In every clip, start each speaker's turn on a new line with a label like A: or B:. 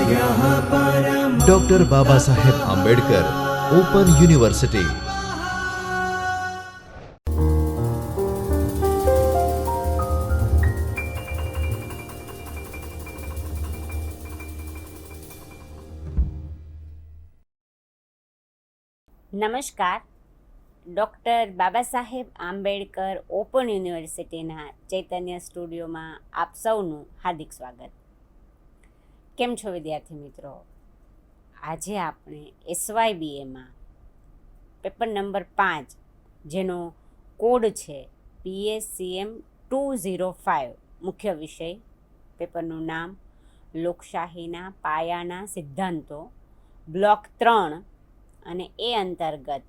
A: Doctor Baba Saheb Ambedkar open university.
B: નમસ્કાર. Doctor Baba Saheb Ambedkar open યુનિવર્સિટીના ચૈતન્ય સ્ટુડિયોમાં આપ સૌનું હાર્દિક સ્વાગત. કેમ છો વિદ્યાર્થી મિત્રો? આજે આપણે SYBAમાં પેપર નંબર 5 જેનો કોડ છે PSCM 205 મુખ્ય વિષય, પેપરનું નામ લોકશાહીના પાયાના સિદ્ધાંતો, બ્લોક 3 અને એ અંતર્ગત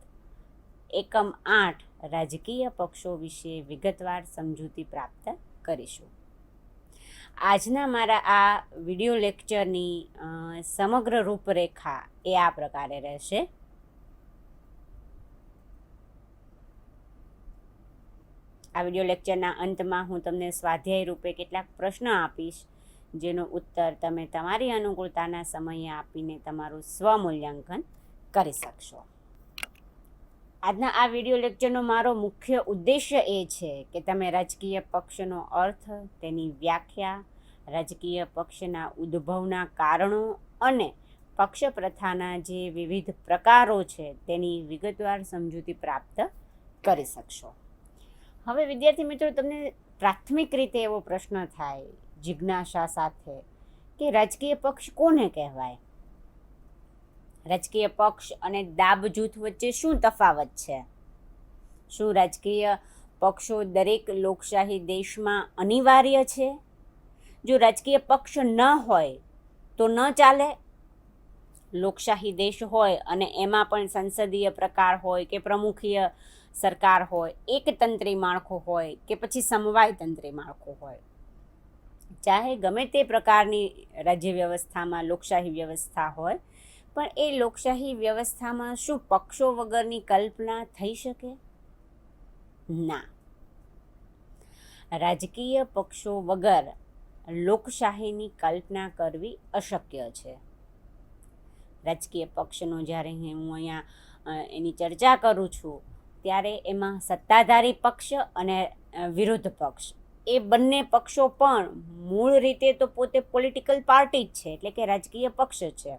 B: એકમ 8 રાજકીય પક્ષો વિશે વિગતવાર સમજૂતી પ્રાપ્ત કરીશું. આજના મારા આ વિડિયો લેક્ચરની સમગ્ર રૂપરેખા એ આ પ્રકારે રહેશે. આ વિડિયો લેક્ચરના અંતમાં હું તમને સ્વાધ્યાય રૂપે કેટલાક પ્રશ્નો આપીશ, જેનો ઉત્તર તમે તમારી અનુકૂળતાના સમયે આપીને તમારું સ્વમૂલ્યાંકન કરી શકશો. આજના આ વિડિયો લેક્ચરનો મારો મુખ્ય ઉદ્દેશ્ય એ છે કે તમે રાજકીય પક્ષનો અર્થ, તેની વ્યાખ્યા, રાજકીય પક્ષના ઉદ્ભવના કારણો અને પક્ષ પ્રથાના જે વિવિધ પ્રકારો છે તેની વિગતવાર સમજૂતી પ્રાપ્ત કરી શકશો. હવે વિદ્યાર્થી મિત્રો, તમને પ્રાથમિક રીતે એવો પ્રશ્ન થાય જિજ્ઞાસા સાથે કે રાજકીય પક્ષ કોને કહેવાય? રાજકીય પક્ષ અને દાબ જૂથ વચ્ચે શું તફાવત છે? શું રાજકીય પક્ષો દરેક લોકશાહી દેશમાં અનિવાર્ય છે? જો રાજકીય પક્ષ ન હોય તો ન ચાલે? લોકશાહી દેશ હોય અને એમાં પણ સંસદીય પ્રકાર હોય કે પ્રમુખીય સરકાર હોય, એકતંત્રી માળખું હોય કે પછી સમવાયતંત્રી માળખું હોય, ચાહે ગમે તે પ્રકારની રાજ્ય વ્યવસ્થામાં લોકશાહી વ્યવસ્થા હોય, પણ એ લોકશાહી વ્યવસ્થામાં શું પક્ષો વગરની કલ્પના થઈ શકે? ના. રાજકીય પક્ષો વગર લોકશાહીની કલ્પના કરવી અશક્ય છે. રાજકીય પક્ષનો જ્યારે હું અહીંયા એની ચર્ચા કરું છું ત્યારે એમાં સત્તાધારી પક્ષ અને વિરોધ પક્ષ, એ બંને પક્ષો પણ મૂળ રીતે તો પોતે પોલિટિકલ પાર્ટી જ છે, એટલે કે રાજકીય પક્ષ છે.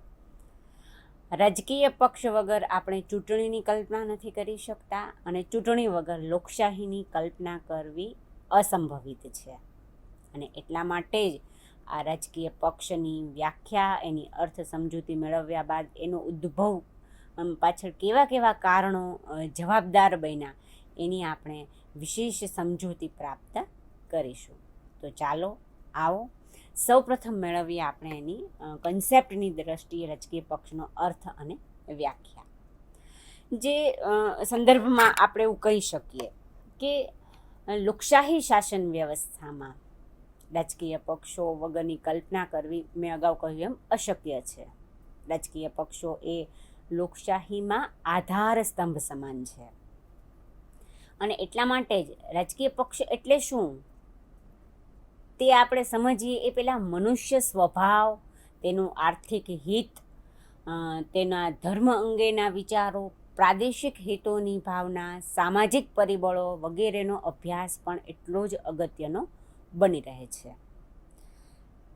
B: રાજકીય પક્ષ વગર આપણે ચૂંટણીની કલ્પના નથી કરી શકતા અને ચૂંટણી વગર લોકશાહીની કલ્પના કરવી અસંભવિત છે. અને એટલા માટે જ આ રાજકીય પક્ષની વ્યાખ્યા, એની અર્થ સમજૂતી મેળવ્યા બાદ એનો ઉદ્ભવ પાછળ કેવા કેવા કારણો જવાબદાર બન્યા એની આપણે વિશેષ સમજૂતી પ્રાપ્ત કરીશું. તો ચાલો આવો સૌપ્રથમ મેળવીએ આપણે એની કન્સેપ્ટની દ્રષ્ટિએ રાજકીય પક્ષનો અર્થ અને વ્યાખ્યા. જે સંદર્ભમાં આપણે એવું કહી શકીએ કે લોકશાહી શાસન વ્યવસ્થામાં રાજકીય પક્ષો વગરની કલ્પના કરવી, મેં અગાઉ કહ્યું એમ, અશક્ય છે. રાજકીય પક્ષો એ લોકશાહીમાં આધાર સ્તંભ સમાન છે. અને એટલા માટે જ રાજકીય પક્ષ એટલે શું તે આપણે સમજીએ એ પહેલાં મનુષ્ય સ્વભાવ, તેનું આર્થિક હિત, તેના ધર્મ અંગેના વિચારો, પ્રાદેશિક હિતોની ભાવના, સામાજિક પરિબળો વગેરેનો અભ્યાસ પણ એટલો જ અગત્યનો બની રહે છે.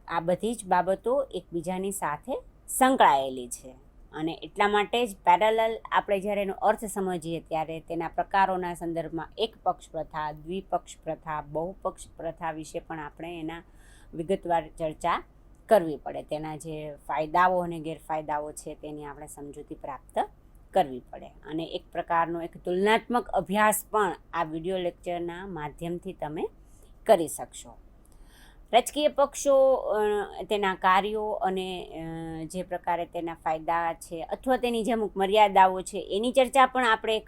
B: આ બધી જ બાબતો એકબીજાની સાથે સંકળાયેલી છે અને એટલા માટે જ પેરેલલ આપણે જ્યારે એનો અર્થ સમજીએ ત્યારે તેના પ્રકારોના સંદર્ભમાં એક પક્ષ પ્રથા, દ્વિપક્ષ પ્રથા, બહુપક્ષ પ્રથા વિશે પણ આપણે એના વિગતવાર ચર્ચા કરવી પડે. તેના જે ફાયદાઓ અને ગેરફાયદાઓ છે તેની આપણે સમજૂતી પ્રાપ્ત કરવી પડે. અને એક પ્રકારનો એક તુલનાત્મક અભ્યાસ પણ આ વિડિયો લેક્ચરના માધ્યમથી તમે કરી શકશો. રાજકીય પક્ષો, તેના કાર્યો અને જે પ્રકારે તેના ફાયદા છે અથવા તેની જે અમુક મર્યાદાઓ છે એની ચર્ચા પણ આપણે એક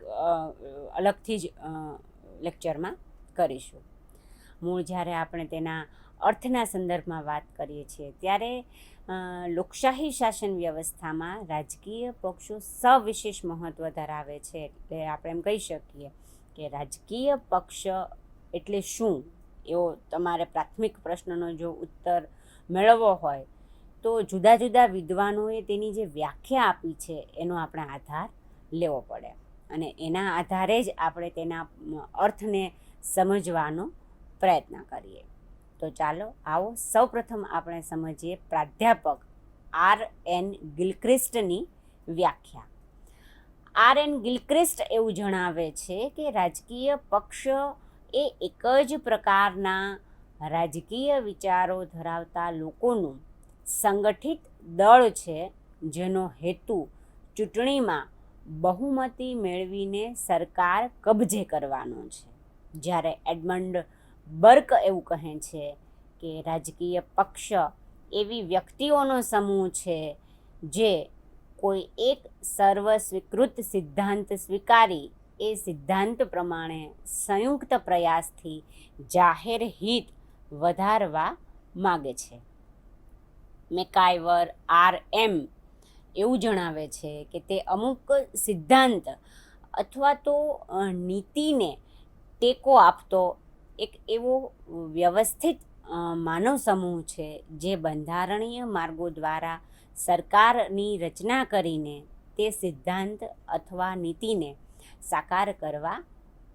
B: અલગથી જ લેક્ચરમાં કરીશું. મૂળ જ્યારે આપણે તેના અર્થના સંદર્ભમાં વાત કરીએ છીએ ત્યારે લોકશાહી શાસન વ્યવસ્થામાં રાજકીય પક્ષો સવિશેષ મહત્ત્વ ધરાવે છે. એટલે આપણે એમ કહી શકીએ કે રાજકીય પક્ષ એટલે શું, એવો તમારે પ્રાથમિક પ્રશ્નનો જો ઉત્તર મેળવવો હોય તો જુદા જુદા વિદ્વાનોએ તેની જે વ્યાખ્યા આપી છે એનો આપણે આધાર લેવો પડે અને એના આધારે જ આપણે તેના અર્થને સમજવાનો પ્રયત્ન કરીએ. તો ચાલો આવો સૌપ્રથમ આપણે સમજીએ પ્રાધ્યાપક R.N. ગિલક્રિસ્ટની વ્યાખ્યા. R.N. ગિલક્રિસ્ટ એવું જણાવે છે કે રાજકીય પક્ષ એ એક જ પ્રકારના રાજકીય વિચારો ધરાવતા લોકોનું સંગઠિત દળ છે જેનો હેતુ ચૂંટણીમાં બહુમતી મેળવીને સરકાર કબજે કરવાનો છે. જ્યારે એડમંડ બર્ક એવું કહે છે કે રાજકીય પક્ષ એવી વ્યક્તિઓનો સમૂહ છે જે કોઈ એક સર્વ સ્વીકૃત સિદ્ધાંત સ્વીકારી એ સિદ્ધાંત પ્રમાણે સંયુક્ત પ્રયાસથી જાહેર હિત વધારવા માગે છે. મેકાયવર R.M. એવું જણાવે છે કે તે અમુક સિદ્ધાંત અથવા તો નીતિને ટેકો આપતો એક એવો વ્યવસ્થિત માનવ સમૂહ છે જે બંધારણીય માર્ગો દ્વારા સરકારની રચના કરીને તે સિદ્ધાંત અથવા નીતિને સાકાર કરવા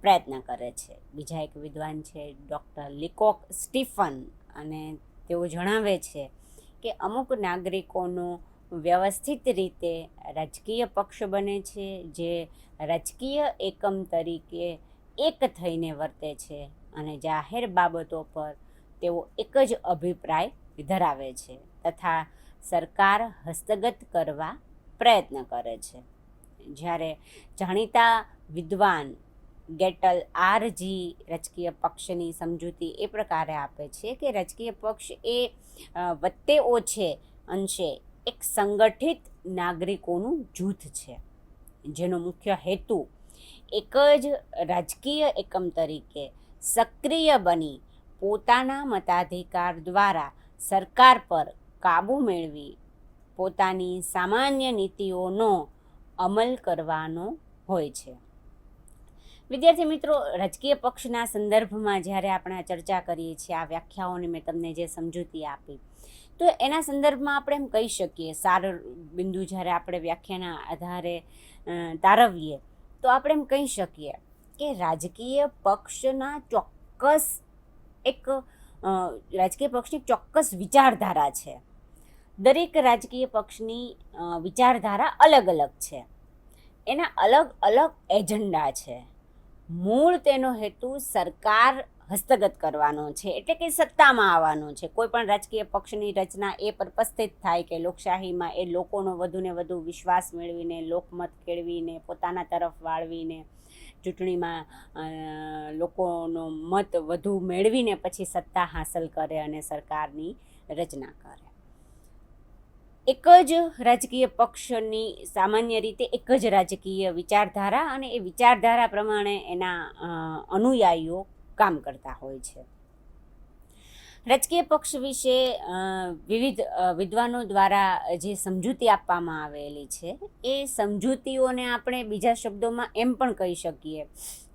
B: પ્રયત્ન કરે છે. બીજા એક વિદ્વાન છે ડૉક્ટર લિકોક સ્ટીફન અને તેઓ જણાવે છે કે અમુક નાગરિકોનો વ્યવસ્થિત રીતે રાજકીય પક્ષ બને છે જે રાજકીય એકમ તરીકે એક થઈને વર્તે છે અને જાહેર બાબતો પર તેઓ એક જ અભિપ્રાય ધરાવે છે તથા સરકાર હસ્તગત કરવા પ્રયત્ન કરે છે. જ્યારે જાણીતા વિદ્વાન ગેટલ R.G. રાજકીય પક્ષની સમજૂતી એ પ્રકારે આપે છે કે રાજકીય પક્ષ એ વત્તે ઓછે અંશે એક સંગઠિત નાગરિકોનું જૂથ છે જેનો મુખ્ય હેતુ એક જ રાજકીય એકમ તરીકે સક્રિય બની પોતાના મતાધિકાર દ્વારા સરકાર પર કાબૂ મેળવી પોતાની સામાન્ય નીતિઓનો અમલ કરવાનો હોય છે. વિદ્યાર્થી મિત્રો, રાજકીય પક્ષના સંદર્ભમાં જ્યારે આપણે આ ચર્ચા કરીએ છીએ, આ વ્યાખ્યાઓને મેં તમને જે સમજૂતી આપી, તો એના સંદર્ભમાં આપણે એમ કહી શકીએ, સાર બિંદુ જ્યારે આપણે વ્યાખ્યાના આધારે તારવીએ તો આપણે એમ કહી શકીએ કે રાજકીય પક્ષના રાજકીય પક્ષની ચોક્કસ વિચારધારા છે. દરેક રાજકીય પક્ષની વિચારધારા અલગ અલગ છે, એના અલગ અલગ એજન્ડા છે. મૂળ તેનો હેતુ સરકાર હસ્તગત કરવાનો છે, એટલે કે સત્તામાં આવવાનો છે. કોઈ પણ રાજકીય પક્ષની રચના એ પર્પઝથી જ થાય કે લોકશાહીમાં એ લોકોનો વધુને વધુ વિશ્વાસ મેળવીને, લોકમત કેળવીને, પોતાના તરફ વાળવીને, ચૂંટણીમાં લોકોનો મત વધુ મેળવીને પછી સત્તા હાંસલ કરે અને સરકારની રચના કરે. એક જ રાજકીય પક્ષની સામાન્ય રીતે એક જ રાજકીય વિચારધારા અને એ વિચારધારા પ્રમાણે એના અનુયાયીઓ કામ કરતા હોય છે. રાજકીય પક્ષ વિશે વિવિધ વિદ્વાનો દ્વારા જે સમજૂતી આપવામાં આવેલી છે એ સમજૂતીઓને આપણે બીજા શબ્દોમાં એમ પણ કહી શકીએ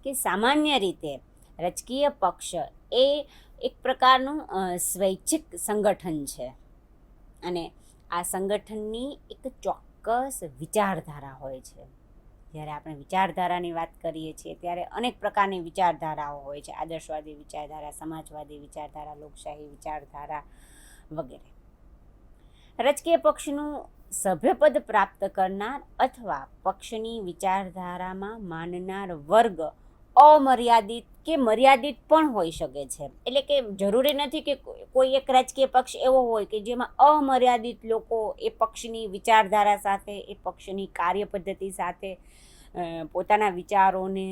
B: કે સામાન્ય રીતે રાજકીય પક્ષ એ એક પ્રકારનું સ્વૈચ્છિક સંગઠન છે અને આ સંગઠનની એક ચોક્કસ વિચારધારા હોય છે. જ્યારે આપણે વિચારધારાની વાત કરીએ છીએ ત્યારે અનેક પ્રકારની વિચારધારાઓ હોય છે. આદર્શવાદી વિચારધારા, સમાજવાદી વિચારધારા, લોકશાહી વિચારધારા વગેરે. રાજકીય પક્ષનું સભ્યપદ પ્રાપ્ત કરનાર અથવા પક્ષની વિચારધારામાં માનનાર વર્ગ અમર્યાદિત કે મર્યાદિત પણ હોઈ શકે છે. એટલે કે જરૂરી નથી કે કોઈ એક રાજકીય પક્ષ એવો હોય કે જેમાં અમર્યાદિત લોકો એ પક્ષની વિચારધારા સાથે, એ પક્ષની કાર્યપદ્ધતિ સાથે પોતાના વિચારોને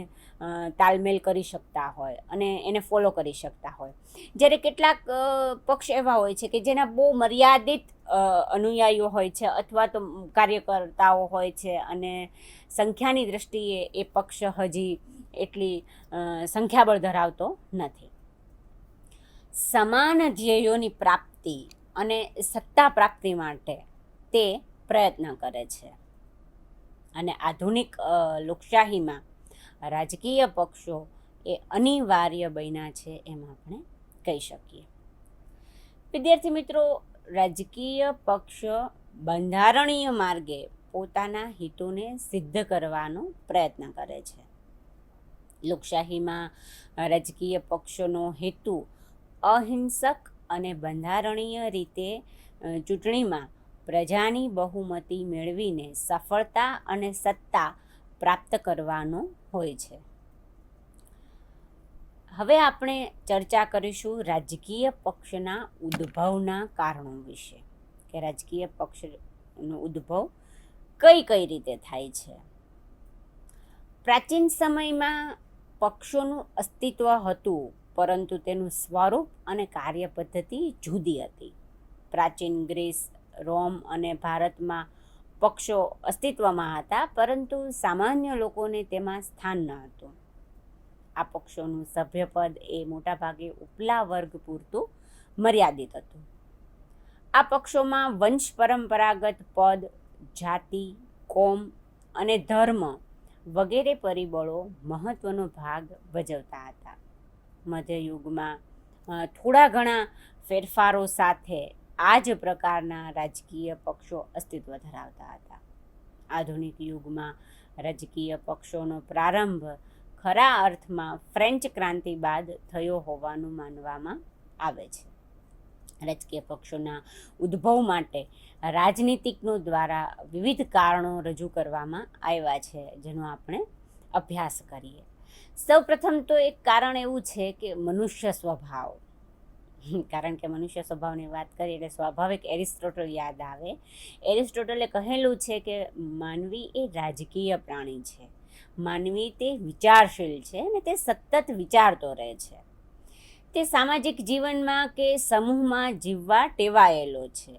B: તાલમેલ કરી શકતા હોય અને એને ફોલો કરી શકતા હોય. જ્યારે કેટલાક પક્ષ એવા હોય છે કે જેના બહુ મર્યાદિત અનુયાયીઓ હોય છે અથવા તો કાર્યકર્તાઓ હોય છે અને સંખ્યાની દૃષ્ટિએ એ પક્ષ હજી એટલી સંખ્યાબળ ધરાવતો નથી. સમાન ધ્યેયોની પ્રાપ્તિ અને સત્તા પ્રાપ્તિ માટે તે પ્રયત્ન કરે છે અને આધુનિક લોકશાહીમાં રાજકીય પક્ષો એ અનિવાર્ય બન્યા છે એમ આપણે કહી શકીએ. વિદ્યાર્થી મિત્રો, રાજકીય પક્ષ બંધારણીય માર્ગે પોતાના હિતોને સિદ્ધ કરવાનો પ્રયત્ન કરે છે. લોકશાહીમાં રાજકીય પક્ષોનો હેતુ અહિંસક અને બંધારણીય રીતે ચૂંટણીમાં પ્રજાની બહુમતી મેળવીને સફળતા અને સત્તા પ્રાપ્ત કરવાનો હોય છે. હવે આપણે ચર્ચા કરીશું રાજકીય પક્ષના ઉદ્ભવના કારણો વિશે, કે રાજકીય પક્ષનો ઉદ્ભવ કઈ રીતે થાય છે. પ્રાચીન સમયમાં પક્ષોનું અસ્તિત્વ હતું, પરંતુ તેનું સ્વરૂપ અને કાર્ય પદ્ધતિ જુદી હતી. પ્રાચીન ગ્રીસ, રોમ અને ભારતમાં પક્ષો અસ્તિત્વમાં હતા, પરંતુ સામાન્ય લોકોને તેમાં સ્થાન ન હતું. આ પક્ષોનું સભ્યપદ એ મોટાભાગે ઉપલા વર્ગ પૂરતું મર્યાદિત હતું. આ પક્ષોમાં વંશ પરંપરાગત પદ, જાતિ, કોમ અને ધર્મ વગેરે પરિબળો મહત્વનો ભાગ ભજવતા હતા. મધ્યયુગમાં થોડા ઘણા ફેરફારો સાથે આ જ પ્રકારના રાજકીય પક્ષો અસ્તિત્વ ધરાવતા હતા. આધુનિક યુગમાં રાજકીય પક્ષોનો પ્રારંભ ખરા અર્થમાં ફ્રેન્ચ ક્રાંતિ બાદ થયો હોવાનું માનવામાં આવે છે. રાજકીય પક્ષોના ઉદ્ભવ માટે રાજનીતિજ્ઞો દ્વારા વિવિધ કારણો રજૂ કરવામાં આવ્યા છે, જેનો આપણે અભ્યાસ કરીએ. સૌપ્રથમ તો એક કારણ એવું છે કે મનુષ્ય સ્વભાવ. કારણ કે મનુષ્ય સ્વભાવની વાત કરીએ એટલે સ્વાભાવિક એરિસ્ટોટલ યાદ આવે. એરિસ્ટોટલે કહેલું છે કે માનવી એ રાજકીય પ્રાણી છે. માનવી તે વિચારશીલ છે અને તે સતત વિચારતો રહે છે. તે સામાજિક જીવનમાં કે સમૂહમાં જીવવા ટેવાયેલો છે.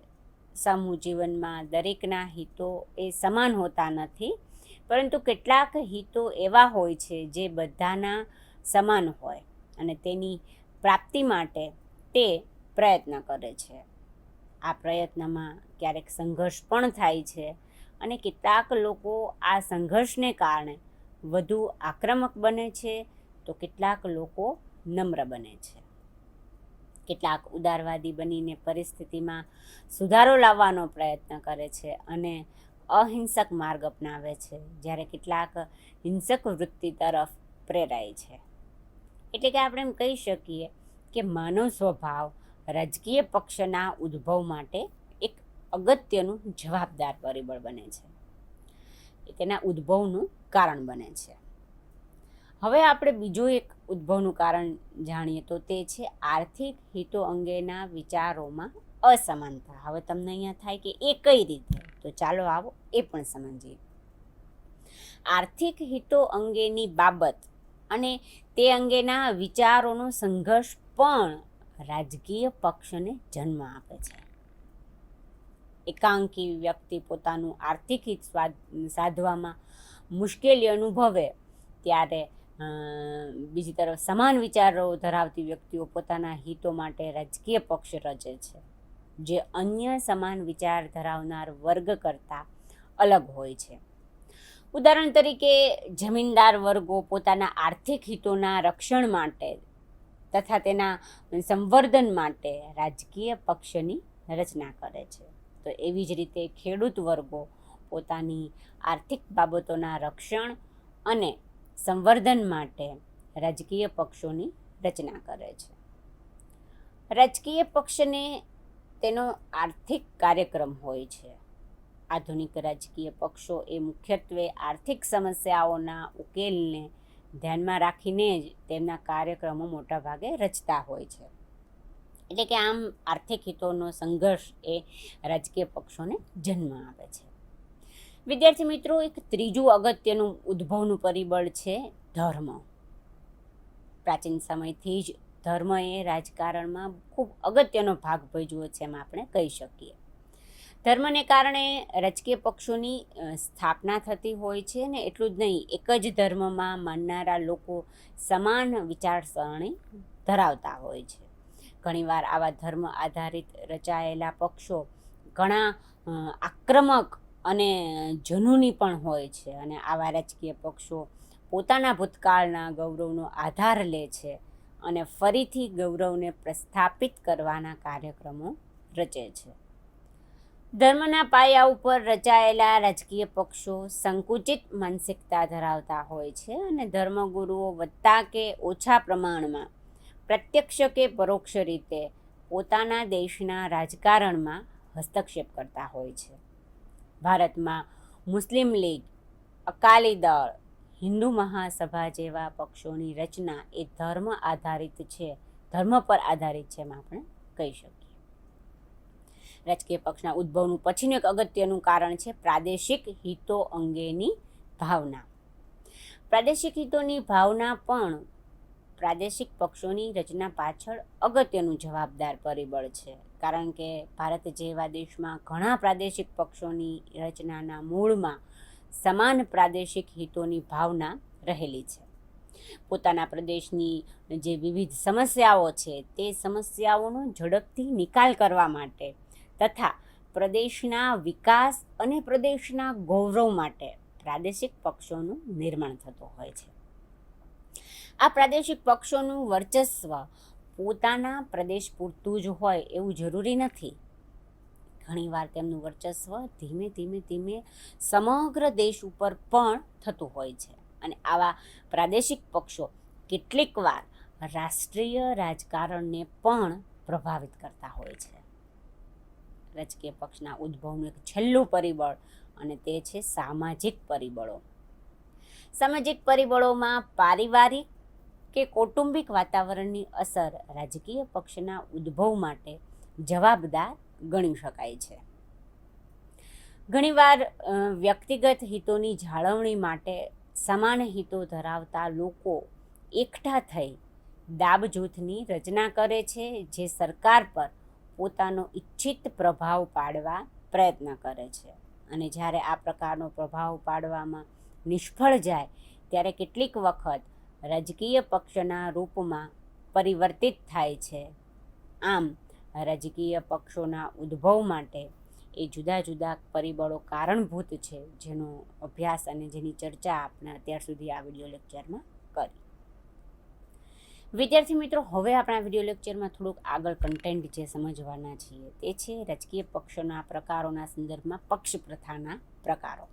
B: સમૂહ જીવનમાં દરેકના હિતો એ સમાન હોતા નથી, પરંતુ કેટલાક હિતો એવા હોય છે જે બધાના સમાન હોય અને તેની પ્રાપ્તિ માટે તે પ્રયત્ન કરે છે. આ પ્રયત્નમાં ક્યારેક સંઘર્ષ પણ થાય છે અને કેટલાક લોકો આ સંઘર્ષને કારણે વધુ આક્રમક બને છે, તો કેટલાક લોકો નમ્ર બને છે. કેટલાક ઉદારવાદી બનીને પરિસ્થિતિમાં સુધારો લાવવાનો પ્રયત્ન કરે છે અને અહિંસક માર્ગ અપનાવે છે, જ્યારે કેટલાક હિંસક વૃત્તિ તરફ પ્રેરાય છે. એટલે કે આપણે એમ કહી શકીએ કે માનવ સ્વભાવ રાજકીય પક્ષના ઉદ્ભવ માટે એક અગત્યનું જવાબદાર પરિબળ બને છે. તેના ઉદ્ભવનું કારણ બને છે. હવે આપણે બીજું એક ઉદ્ભવનું કારણ જાણીએ તો તે છે આર્થિક હિતો અંગેના વિચારોમાં અસમાનતા. હવે તમને અહીંયા થાય કે એ કઈ રીતે, તો ચાલો આવો એ પણ સમજીએ. આર્થિક હિતો અંગેની બાબત અને તે અંગેના વિચારોનો સંઘર્ષ પણ રાજકીય પક્ષને જન્મ આપે છે. એકાંકી વ્યક્તિ પોતાનું આર્થિક હિત સાધવામાં મુશ્કેલી અનુભવે ત્યારે બીજી તરફ સમાન વિચારો ધરાવતી વ્યક્તિઓ પોતાના હિતો માટે રાજકીય પક્ષ રચે છે, જે અન્ય સમાન વિચાર ધરાવનાર વર્ગ કરતાં અલગ હોય છે. ઉદાહરણ તરીકે જમીનદાર વર્ગો પોતાના આર્થિક હિતોના રક્ષણ માટે તથા તેના સંવર્ધન માટે રાજકીય પક્ષની રચના કરે છે. તો એવી જ રીતે ખેડૂત વર્ગો પોતાની આર્થિક બાબતોના રક્ષણ અને સંવર્ધન માટે રાજકીય પક્ષોની રચના કરે છે. રાજકીય પક્ષને તેનો આર્થિક કાર્યક્રમ હોય છે. આધુનિક રાજકીય પક્ષો એ મુખ્યત્વે આર્થિક સમસ્યાઓના ઉકેલને ધ્યાનમાં રાખીને જ તેમના કાર્યક્રમો મોટાભાગે રચતા હોય છે. એટલે કે આમ આર્થિક હિતોનો સંઘર્ષ એ રાજકીય પક્ષોને જન્મ આપે છે. વિદ્યાર્થી મિત્રો, એક ત્રીજું અગત્યનું ઉદ્ભવનું પરિબળ છે ધર્મ. પ્રાચીન સમયથી જ ધર્મ એ રાજકારણમાં ખૂબ અગત્યનો ભાગ ભજવ્યો છે એમ આપણે કહી શકીએ. ધર્મને કારણે રાજકીય પક્ષોની સ્થાપના થતી હોય છે ને એટલું જ નહીં, એક જ ધર્મમાં માનનારા લોકો સમાન વિચારસરણી ધરાવતા હોય છે. ઘણીવાર આવા ધર્મ આધારિત રચાયેલા પક્ષો ઘણા આક્રમક અને જનૂની પણ હોય છે, અને આવા રાજકીય પક્ષો પોતાના ભૂતકાળના ગૌરવનો આધાર લે છે અને ફરીથી ગૌરવને પ્રસ્થાપિત કરવાના કાર્યક્રમો રચે છે. ધર્મના પાયા ઉપર રચાયેલા રાજકીય પક્ષો સંકુચિત માનસિકતા ધરાવતા હોય છે અને ધર્મગુરુઓ વધતા કે ઓછા પ્રમાણમાં પ્રત્યક્ષ કે પરોક્ષ રીતે પોતાના દેશના રાજકારણમાં હસ્તક્ષેપ કરતા હોય છે. ભારતમાં મુસ્લિમ લીગ, અકાલી દળ, હિન્દુ મહાસભા જેવા પક્ષોની રચના એ ધર્મ પર આધારિત છે એમ આપણે કહી શકીએ. રાજકીય પક્ષના ઉદ્ભવનું પછીનું એક અગત્યનું કારણ છે પ્રાદેશિક હિતો અંગેની ભાવના. પ્રાદેશિક હિતોની ભાવના પણ પ્રાદેશિક પક્ષોની રચના પાછળ અગત્યનું જવાબદાર પરિબળ છે, કારણ કે ભારત જેવા દેશમાં ઘણા પ્રાદેશિક પક્ષોની રચનાના મૂળમાં સમાન પ્રાદેશિક હિતોની ભાવના રહેલી છે. પોતાના પ્રદેશની જે વિવિધ સમસ્યાઓ છે તે સમસ્યાઓનો ઝડપથી નિકાલ કરવા માટે તથા પ્રદેશના વિકાસ અને પ્રદેશના ગૌરવ માટે પ્રાદેશિક પક્ષોનું નિર્માણ થતું હોય છે. આ પ્રાદેશિક પક્ષોનું વર્ચસ્વ પોતાના પ્રદેશ પૂરતું જ હોય એવું જરૂરી નથી. ઘણીવાર તેમનું વર્ચસ્વ ધીમે ધીમે સમગ્ર દેશ ઉપર પણ થતું હોય છે અને આવા પ્રાદેશિક પક્ષો કેટલીક વાર રાષ્ટ્રીય રાજકારણને પણ પ્રભાવિત કરતા હોય છે. રાજકીય પક્ષના ઉદ્ભવનું એક છેલ્લું પરિબળ અને તે છે સામાજિક પરિબળો. સામાજિક પરિબળોમાં પારિવારિક કે કૌટુંબિક વાતાવરણની અસર રાજકીય પક્ષના ઉદ્ભવ માટે જવાબદાર ગણી શકાય છે. ઘણીવાર વ્યક્તિગત હિતોની જાળવણી માટે સમાન હિતો ધરાવતા લોકો એકઠા થઈ દાબ જૂથની રચના કરે છે, જે સરકાર પર પોતાનો ઈચ્છિત પ્રભાવ પાડવા પ્રયત્ન કરે છે અને જ્યારે આ પ્રકારનો પ્રભાવ પાડવામાં નિષ્ફળ જાય ત્યારે કેટલીક વખત રાજકીય પક્ષના રૂપમાં પરિવર્તિત થાય છે. આમ રાજકીય પક્ષોના ઉદ્ભવ માટે એ જુદા જુદા પરિબળો કારણભૂત છે, જેનો અભ્યાસ અને જેની ચર્ચા આપણે અત્યાર સુધી આ વિડીયો લેક્ચરમાં કરી. વિદ્યાર્થી મિત્રો, હવે આપણા વિડીયો લેક્ચરમાં થોડુંક આગળ કન્ટેન્ટ જે સમજવાના છીએ તે છે રાજકીય પક્ષોના પ્રકારોના સંદર્ભમાં પક્ષ પ્રથાના પ્રકારો.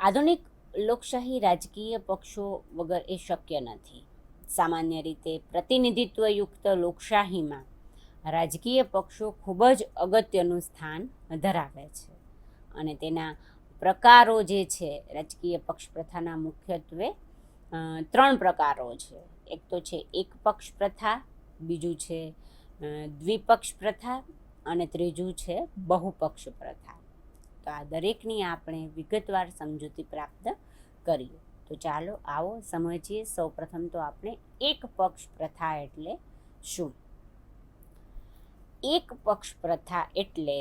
B: આધુનિક લોકશાહી રાજકીય પક્ષો વગર એ શક્ય નથી. સામાન્ય રીતે પ્રતિનિધિત્વયુક્ત લોકશાહીમાં રાજકીય પક્ષો ખૂબ જ અગત્યનું સ્થાન ધરાવે છે અને તેના પ્રકારો જે છે રાજકીય પક્ષ પ્રથાના મુખ્યત્વે 3 પ્રકારો છે. એક તો છે એક પક્ષ પ્રથા, બીજું છે દ્વિપક્ષ પ્રથા અને ત્રીજું છે બહુપક્ષ પ્રથા. તો આ દરેકની આપણે વિગતવાર સમજૂતી પ્રાપ્ત કરીએ. તો ચાલો આવો સમજીએ. સૌપ્રથમ તો આપણે એક પક્ષ પ્રથા એટલે શું? એક પક્ષ પ્રથા એટલે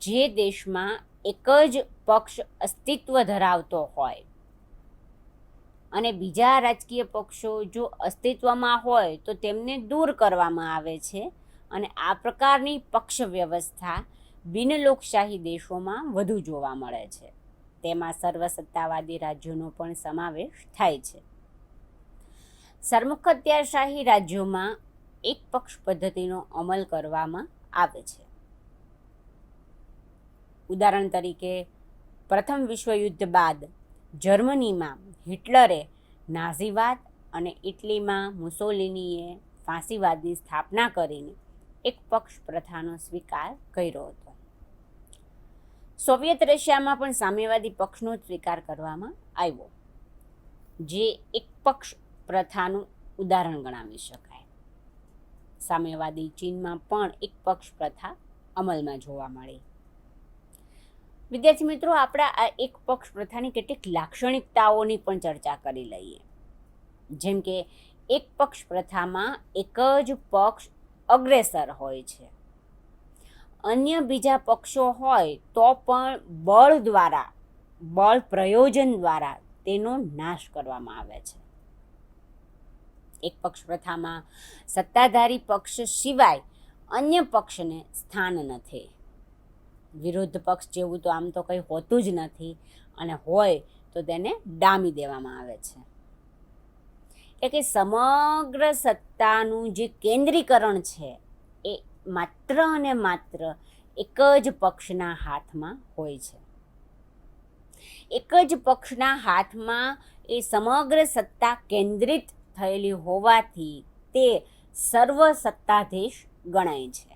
B: જે દેશમાં એક જ પક્ષ અસ્તિત્વ ધરાવતો હોય અને બીજા રાજકીય પક્ષો જો અસ્તિત્વમાં હોય તો તેમને દૂર કરવામાં આવે છે અને આ પ્રકારની પક્ષ વ્યવસ્થા બિનલોકશાહી દેશોમાં વધુ જોવા મળે છે. તેમાં સર્વસત્તાવાદી રાજ્યોનો પણ સમાવેશ થાય છે. સરમુખત્યારશાહી રાજ્યોમાં એક પક્ષ પદ્ધતિનો અમલ કરવામાં આવે છે. ઉદાહરણ તરીકે, પ્રથમ વિશ્વયુદ્ધ બાદ જર્મનીમાં હિટલરે નાઝીવાદ અને ઇટલીમાં મુસોલિનીએ ફાંસીવાદની સ્થાપના કરીને એક પક્ષ પ્રથાનો સ્વીકાર કર્યો હતો. સોવિયત રશિયામાં પણ સામ્યવાદી પક્ષનો સ્વીકાર કરવામાં આવ્યો, જે એક પક્ષ પ્રથાનું ઉદાહરણ ગણાવી શકાય. સામ્યવાદી ચીનમાં પણ એક પક્ષ પ્રથા અમલમાં જોવા મળી. વિદ્યાર્થી મિત્રો, આપણે આ એક પક્ષ પ્રથાની કેટલીક લાક્ષણિકતાઓની પણ ચર્ચા કરી લઈએ. જેમ કે એક પક્ષ પ્રથામાં એક જ પક્ષ અગ્રેસર હોય છે. અન્ય બીજા પક્ષો હોય તો પણ બળ પ્રયોજન દ્વારા તેનો નાશ કરવામાં આવે છે. એક પક્ષ પ્રથામાં સત્તાધારી પક્ષ સિવાય અન્ય પક્ષને સ્થાન નથી. વિરોધ પક્ષ જેવું તો આમ તો કંઈ હોતું જ નથી અને હોય તો તેને ડામી દેવામાં આવે છે. કે સમગ્ર સત્તાનું જે કેન્દ્રીકરણ છે એ માત્ર અને માત્ર એક જ પક્ષના હાથમાં હોય છે. એક જ પક્ષના હાથમાં એ સમગ્ર સત્તા કેન્દ્રિત થયેલી હોવાથી તે સર્વ સત્તાધીશ ગણાય છે.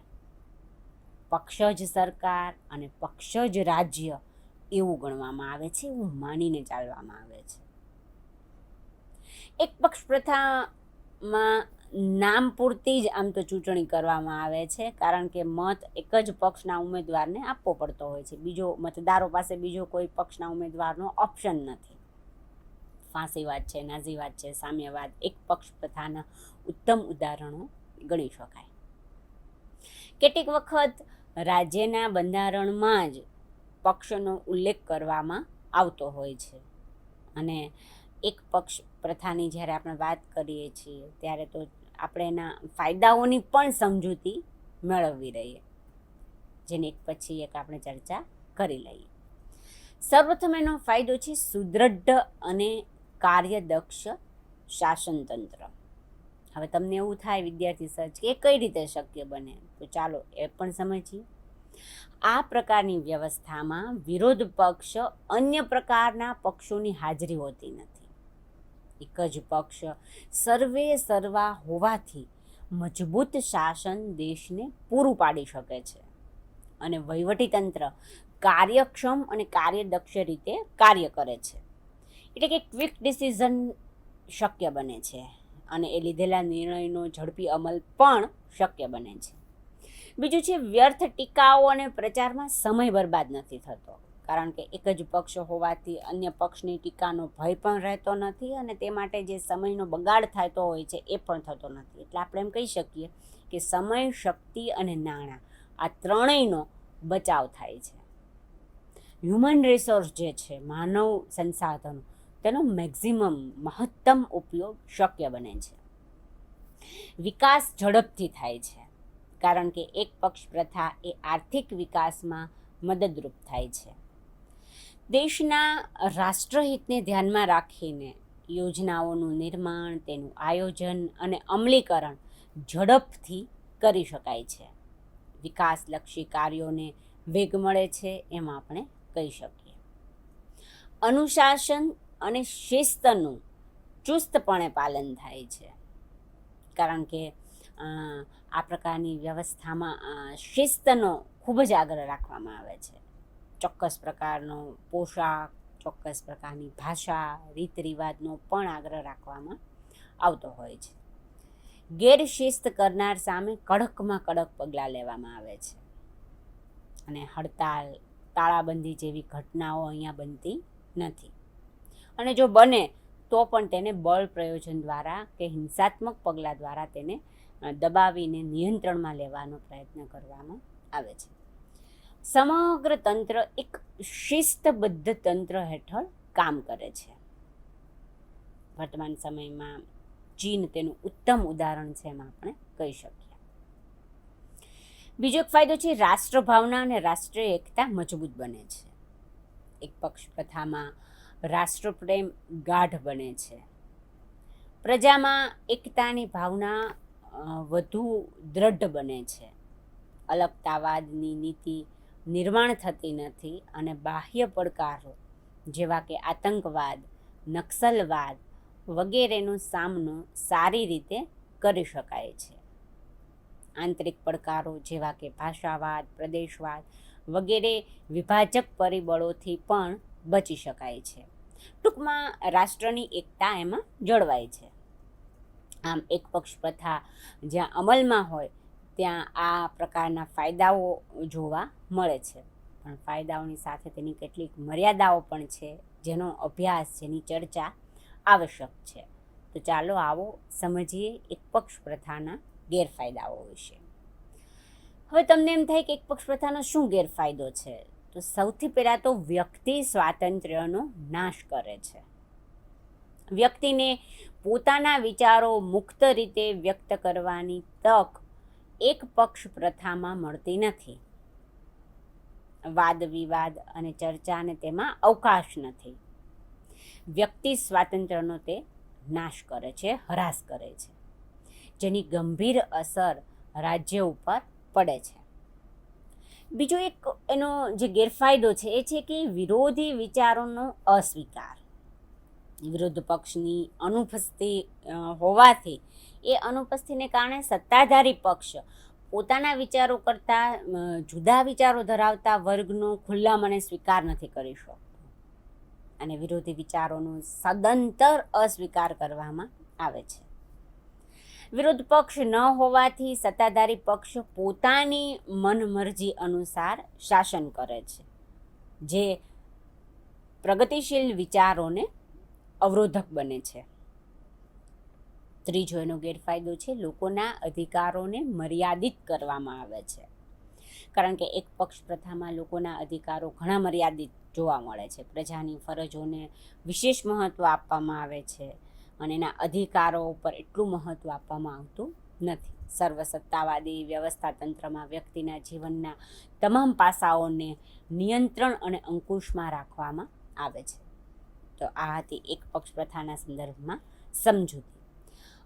B: પક્ષ જ સરકાર અને પક્ષ જ રાજ્ય એવું ગણવામાં આવે છે, એવું માનીને ચાલવામાં આવે છે. એક પક્ષ પ્રથામાં નામ પૂરતી જ આમ તો ચૂંટણી કરવામાં આવે છે, કારણ કે મત એક જ પક્ષના ઉમેદવારને આપવો પડતો હોય છે. બીજો મતદારો પાસે બીજો કોઈ પક્ષના ઉમેદવારનો ઓપ્શન નથી. ફાંસીવાદ છે, નાઝીવાદ છે, સામ્યવાદ એક પક્ષ પ્રથાના ઉત્તમ ઉદાહરણો ગણી શકાય. કેટલીક વખત રાજ્યના બંધારણમાં જ પક્ષનો ઉલ્લેખ કરવામાં આવતો હોય છે, અને એક પક્ષ પ્રથાની જ્યારે આપણે વાત કરીએ છીએ ત્યારે તો આપણે એના ફાયદાઓની પણ સમજૂતી મેળવવી રહીએ, જેને એક પછી એક આપણે ચર્ચા કરી લઈએ. સર્વપ્રથમ એનો ફાયદો છે સુદૃઢ અને કાર્યદક્ષ શાસનતંત્ર. હવે તમને એવું થાય વિદ્યાર્થી સર્ચ કે એ કઈ રીતે શક્ય બને, તો ચાલો એ પણ સમજીએ. આ પ્રકારની વ્યવસ્થામાં વિરોધ પક્ષ અન્ય પ્રકારના પક્ષોની હાજરી હોતી નથી. એક જ પક્ષ સર્વે સર્વા હોવાથી મજબૂત શાસન દેશને પૂરું પાડી શકે છે, અને વહીવટીતંત્ર કાર્યક્ષમ અને કાર્યદક્ષ રીતે કાર્ય કરે છે. એટલે કે ક્વિક ડિસિઝન શક્ય બને છે, અને એ લીધેલા નિર્ણયનો ઝડપી અમલ પણ શક્ય બને છે. બીજું છે વ્યર્થ ટીકાઓ અને પ્રચારમાં સમય બરબાદ નથી થતો, કારણ કે એક જ પક્ષ હોવાથી અન્ય પક્ષની ટીકાનો ભય પણ રહેતો નથી, અને તે માટે જે સમયનો બગાડ થતો હોય છે એ પણ થતો નથી. એટલે આપણે એમ કહી શકીએ કે સમય, શક્તિ અને નાણાં આ ત્રણેયનો બચાવ થાય છે. હ્યુમન રિસોર્સ જે છે, માનવ સંસાધનો, તેનો મહત્તમ ઉપયોગ શક્ય બને છે. વિકાસ ઝડપથી થાય છે, કારણ કે એક પક્ષ પ્રથા એ આર્થિક વિકાસમાં મદદરૂપ થાય છે. દેશના રાષ્ટ્રહિતને ધ્યાનમાં રાખીને યોજનાઓનું નિર્માણ, તેનું આયોજન અને અમલીકરણ ઝડપથી કરી શકાય છે. વિકાસલક્ષી કાર્યોને વેગ મળે છે એમ આપણે કહી શકીએ. અનુશાસન અને શિસ્તનું ચુસ્તપણે પાલન થાય છે, કારણ કે આ પ્રકારની વ્યવસ્થામાં શિસ્તનો ખૂબ જ આગ્રહ રાખવામાં આવે છે. ચોક્કસ પ્રકારનો પોશાક, ચોક્કસ પ્રકારની ભાષા, રીત રિવાજનો પણ આગ્રહ રાખવામાં આવતો હોય છે. ગેરશિસ્ત કરનાર સામે કડકમાં કડક પગલાં લેવામાં આવે છે, અને હડતાલ, તાળાબંધી જેવી ઘટનાઓ અહીંયા બનતી નથી, અને જો બને તો પણ તેને બળ પ્રયોજન દ્વારા કે હિંસાત્મક પગલાં દ્વારા તેને દબાવીને નિયંત્રણમાં લેવાનો પ્રયત્ન કરવામાં આવે છે. સમગ્ર તંત્ર એક શિસ્તબદ્ધ તંત્ર હેઠળ કામ કરે છે. વર્તમાન સમયમાં ચીન તેનું ઉત્તમ ઉદાહરણ છે એમ આપણે કહી શકીએ. બીજો એક ફાયદો છે રાષ્ટ્રભાવના અને રાષ્ટ્રીય એકતા મજબૂત બને છે. એક પક્ષ પ્રથામાં રાષ્ટ્રપ્રેમ ગાઢ બને છે. પ્રજામાં એકતાની ભાવના વધુ દ્રઢ બને છે. અલગતાવાદની નીતિ નિર્માણ થતી નથી, અને બાહ્ય પડકારો જેવા કે આતંકવાદ, નક્સલવાદ વગેરેનો સામનો સારી રીતે કરી શકાય છે. આંતરિક પડકારો જેવા કે ભાષાવાદ, પ્રદેશવાદ વગેરે વિભાજક પરિબળોથી પણ બચી શકાય છે. ટૂંકમાં રાષ્ટ્રની એકતા એમાં જળવાય છે. આમ એક પક્ષ પ્રથા જ્યાં અમલમાં હોય ત્યાં આ પ્રકારના ફાયદાઓ જોવા મળે છે, પણ ફાયદાઓની સાથે તેની કેટલીક મર્યાદાઓ પણ છે, જેનો અભ્યાસ, જેની ચર્ચા આવશ્યક છે. તો ચાલો આવો સમજીએ એક પક્ષ પ્રથાના ગેરફાયદાઓ વિશે. હવે તમને એમ થાય કે એક પક્ષ પ્રથાનો શું ગેરફાયદો છે, તો સૌથી પહેલાં તો વ્યક્તિ સ્વાતંત્ર્યનો નાશ કરે છે. વ્યક્તિને પોતાના વિચારો મુક્ત રીતે વ્યક્ત કરવાની તક એક પક્ષ પ્રથામાં મળતી નથી. વાદ વિવાદ અને ચર્ચાને તેમાં અવકાશ નથી. વ્યક્તિ સ્વાતંત્ર્યનો તે નાશ કરે છે, હરાસ કરે છે, જેની ગંભીર અસર રાજ્ય ઉપર પડે છે. બીજો એક એનો જે ગેરફાયદો છે એ છે કે વિરોધી વિચારોનો અસ્વીકાર. વિરોધ પક્ષની અનુપસ્થિતિ હોવાથી એ અનુપસ્થિતિને કારણે સત્તાધારી પક્ષ પોતાના વિચારો કરતાં જુદા વિચારો ધરાવતા વર્ગનો ખુલ્લા મને સ્વીકાર નથી કરી શકતો અને વિરોધી વિચારોનો સદંતર અસ્વીકાર કરવામાં આવે છે. વિરોધ પક્ષ ન હોવાથી સત્તાધારી પક્ષ પોતાની મનમરજી અનુસાર શાસન કરે છે, જે પ્રગતિશીલ વિચારોને અવરોધક બને છે. ત્રીજો એનો ગેરફાયદો છે લોકોના અધિકારોને મર્યાદિત કરવામાં આવે છે, કારણ કે એક પક્ષ પ્રથામાં લોકોના અધિકારો ઘણા મર્યાદિત જોવા મળે છે. પ્રજાની ફરજોને વિશેષ મહત્ત્વ આપવામાં આવે છે અને એના અધિકારો ઉપર એટલું મહત્ત્વ આપવામાં આવતું નથી. સર્વસત્તાવાદી વ્યવસ્થા તંત્રમાં વ્યક્તિના જીવનના તમામ પાસાઓને નિયંત્રણ અને અંકુશમાં રાખવામાં આવે છે. તો આ હતી એક પક્ષ પ્રથાના સંદર્ભમાં સમજૂતી.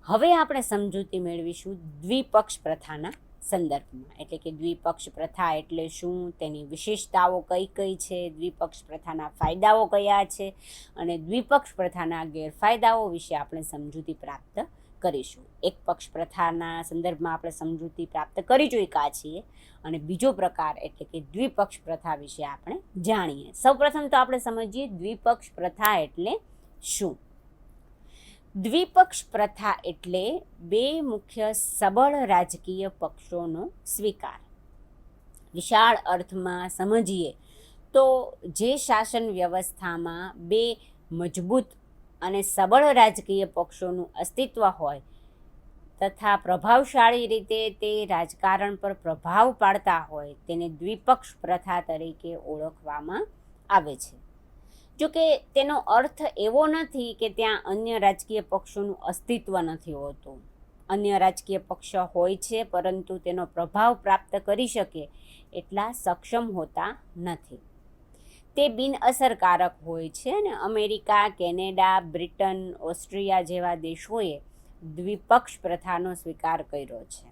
B: હવે આપણે સમજૂતી મેળવીશું દ્વિપક્ષ પ્રથાના સંદર્ભમાં, એટલે કે દ્વિપક્ષ પ્રથા એટલે શું, તેની વિશેષતાઓ કઈ કઈ છે, દ્વિપક્ષ પ્રથાના ફાયદાઓ કયા છે અને દ્વિપક્ષ પ્રથાના ગેરફાયદાઓ વિશે આપણે સમજૂતી પ્રાપ્ત કરીશું. એક પક્ષ પ્રથાના સંદર્ભમાં આપણે સમજૂતી પ્રાપ્ત કરી ચૂક્યા છીએ અને બીજો પ્રકાર એટલે કે દ્વિપક્ષ પ્રથા વિશે આપણે જાણીએ. સૌપ્રથમ તો આપણે સમજીએ દ્વિપક્ષ પ્રથા એટલે શું. દ્વિપક્ષ પ્રથા એટલે બે મુખ્ય સબળ રાજકીય પક્ષોનો સ્વીકાર. વિશાળ અર્થમાં સમજીએ તો જે શાસન વ્યવસ્થામાં બે મજબૂત અને સબળ રાજકીય પક્ષોનું અસ્તિત્વ હોય તથા પ્રભાવશાળી રીતે તે રાજકારણ પર પ્રભાવ પાડતા હોય તેને દ્વિપક્ષ પ્રથા તરીકે ઓળખવામાં આવે છે. જોકે તેનો અર્થ એવો નથી કે ત્યાં અન્ય રાજકીય પક્ષોનું અસ્તિત્વ નથી હોતું. અન્ય રાજકીય પક્ષ હોય છે પરંતુ તેનો પ્રભાવ પ્રાપ્ત કરી શકે એટલા સક્ષમ હોતા નથી. તે બિનઅસરકારક હોય છે અને અમેરિકા, કેનેડા, બ્રિટન, ઓસ્ટ્રિયા જેવા દેશોએ દ્વિપક્ષ પ્રથાનો સ્વીકાર કર્યો છે.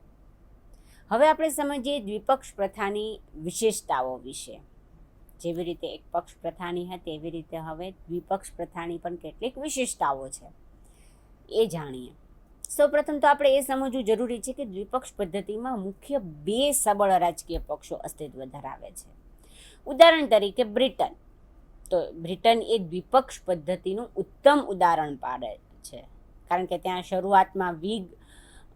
B: હવે આપણે સમજીએ દ્વિપક્ષ પ્રથાની વિશેષતાઓ વિશે. જેવી રીતે એક પક્ષ પ્રથાની હતી એવી રીતે હવે દ્વિપક્ષ પ્રથાની પણ કેટલીક વિશેષતાઓ છે એ જાણીએ. સૌપ્રથમ તો આપણે એ સમજવું જરૂરી છે કે દ્વિપક્ષ પદ્ધતિમાં મુખ્ય બે સબળ રાજકીય પક્ષો અસ્તિત્વ ધરાવે છે. ઉદાહરણ તરીકે બ્રિટન. તો બ્રિટન એ દ્વિપક્ષ પદ્ધતિનું ઉત્તમ ઉદાહરણ પાડે છે, કારણ કે ત્યાં શરૂઆતમાં વિગ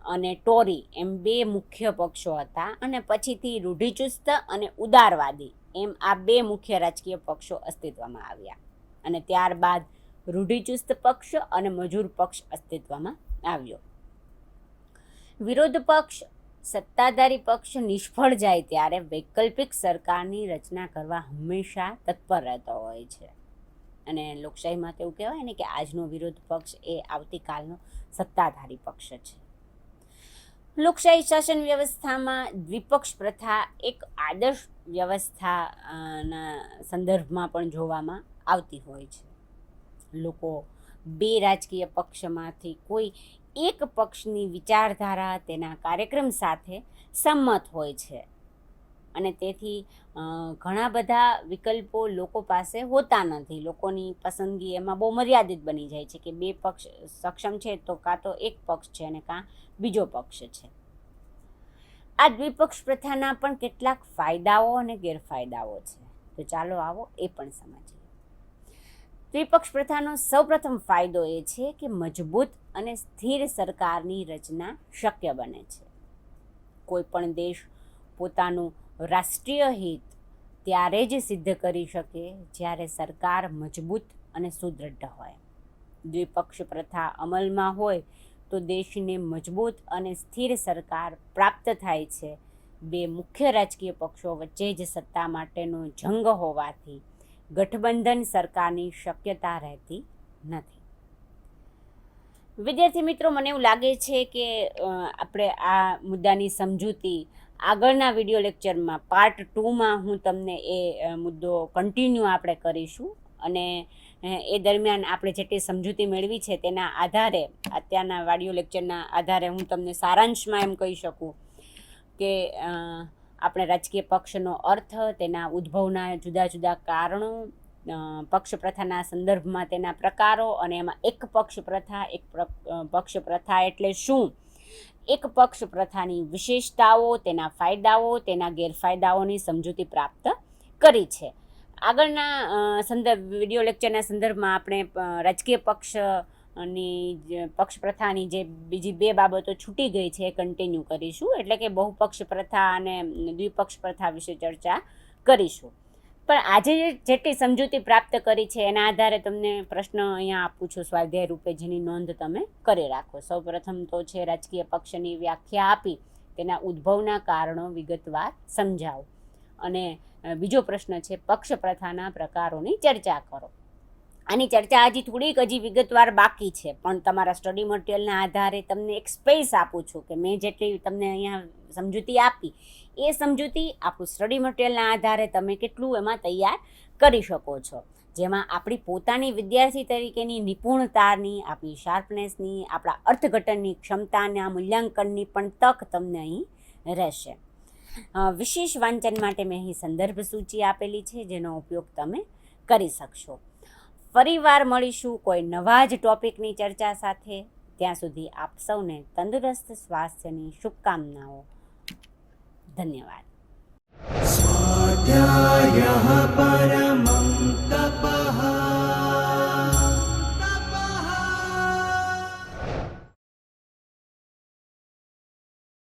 B: અને ટોરી એમ બે મુખ્ય પક્ષો હતા અને પછીથી રૂઢિચુસ્ત અને ઉદારવાદી એમ આ બે મુખ્ય રાજકીય પક્ષો અસ્તિત્વમાં આવ્યા અને ત્યારબાદ રૂઢિચુસ્ત પક્ષ અને મજૂર પક્ષ અસ્તિત્વમાં આવ્યો. વિરોધ પક્ષ સત્તાધારી પક્ષ નિષ્ફળ જાય ત્યારે વૈકલ્પિક સરકારની રચના કરવા હંમેશા તત્પર રહેતો હોય છે અને લોકશાહીમાં તો એવું કહેવાય ને કે આજનો વિરોધ પક્ષ એ આવતીકાલનો સત્તાધારી પક્ષ છે. લોકશાહી શાસન વ્યવસ્થામાં દ્વિપક્ષ પ્રથા એક આદર્શ વ્યવસ્થાના સંદર્ભમાં પણ જોવામાં આવતી હોય છે. લોકો બે રાજકીય પક્ષમાંથી કોઈ એક પક્ષની વિચારધારા તેના કાર્યક્રમ સાથે સંમત હોય છે અને તેથી ઘણા બધા વિકલ્પો લોકો પાસે હોતા નથી. લોકોની પસંદગી એમાં બહુ મર્યાદિત બની જાય છે કે બે પક્ષ સક્ષમ છે તો કાં તો એક પક્ષ છે અને કાં બીજો પક્ષ છે. આ દ્વિપક્ષ પ્રથાના પણ કેટલાક ફાયદાઓ અને ગેરફાયદાઓ છે, તો ચાલો આવો એ પણ સમજીએ. દ્વિપક્ષ પ્રથાનો સૌપ્રથમ ફાયદો એ છે કે મજબૂત અને સ્થિર સરકારની રચના શક્ય બને છે. કોઈ પણ દેશ પોતાનું રાષ્ટ્રીય હિત ત્યારે જ સિદ્ધ કરી શકે જ્યારે સરકાર મજબૂત અને સુદૃઢ હોય. દ્વિપક્ષ પ્રથા અમલમાં હોય તો દેશને મજબૂત અને સ્થિર સરકાર પ્રાપ્ત થાય છે. બે મુખ્ય રાજકીય પક્ષો વચ્ચે જ સત્તા માટેનો જંગ હોવાથી ગઠબંધન સરકારની શક્યતા રહેતી નથી. વિદ્યાર્થી મિત્રો, મને એવું લાગે છે કે આપણે આ મુદ્દાની સમજૂતી આગળના વિડીયો લેક્ચરમાં પાર્ટ 2માં હું તમને એ મુદ્દો કન્ટિન્યુ આપણે કરીશું અને એ દરમિયાન આપણે જેટલી સમજૂતી મેળવી છે તેના આધારે, અત્યારના વાડિયો લેક્ચરના આધારે હું તમને સારાંશમાં એમ કહી શકું કે આપણે રાજકીય પક્ષનો અર્થ, તેના ઉદ્ભવના જુદા જુદા કારણો, પક્ષ પ્રથાના સંદર્ભમાં તેના પ્રકારો, અને એમાં એક પક્ષ પ્રથા એટલે શું, એક પક્ષ પ્રથાની વિશેષતાઓ, તેના ફાયદાઓ, તેના ગેરફાયદાઓની સમજૂતી પ્રાપ્ત કરી છે. આગળના વિડીયો લેક્ચરના સંદર્ભમાં આપણે રાજકીય પક્ષ પ્રથાની જે બીજી 2 બાબતો છૂટી ગઈ છે એ કન્ટિન્યુ કરીશું, એટલે કે બહુપક્ષ પ્રથા અને દ્વિપક્ષ પ્રથા વિશે ચર્ચા કરીશું. પણ આજે જેટલી સમજૂતી પ્રાપ્ત કરી છે એના આધારે તમને પ્રશ્ન અહીંયા આપું છું સ્વાધ્યાય રૂપે, જેની નોંધ તમે કરી રાખો. સૌપ્રથમ તો છે રાજકીય પક્ષની વ્યાખ્યા આપી, તેના ઉદ્ભવના કારણો વિગતવાર સમજાવો, અને બીજો પ્રશ્ન છે પક્ષ પ્રથાના પ્રકારોની ચર્ચા કરો. આની ચર્ચા હજી વિગતવાર બાકી છે, પણ તમારા સ્ટડી મટીરિયલના આધારે તમને એક સ્પેસ આપું છું કે મેં જેટલી તમને અહીંયા સમજૂતી આપી એ સમજૂતી આપણું સ્ટડી મટીરિયલના આધારે તમે કેટલું એમાં તૈયાર કરી શકો છો, જેમાં આપણી પોતાની વિદ્યાર્થી તરીકેની નિપુણતાની, આપણી શાર્પનેસની, આપણા અર્થઘટનની ક્ષમતાના મૂલ્યાંકનની પણ તક તમને અહીં રહેશે. વિશેષ વાંચન માટે મેં અહીં સંદર્ભ સૂચિ આપેલી છે, જેનો ઉપયોગ તમે કરી શકશો. ફરીવાર મળીશું કોઈ નવા જ ટોપિકની ચર્ચા સાથે. ત્યાં સુધી આપ સૌને તંદુરસ્ત સ્વાસ્થ્યની શુભકામનાઓ. ધન્યવાદ.
A: स्वाध्यायः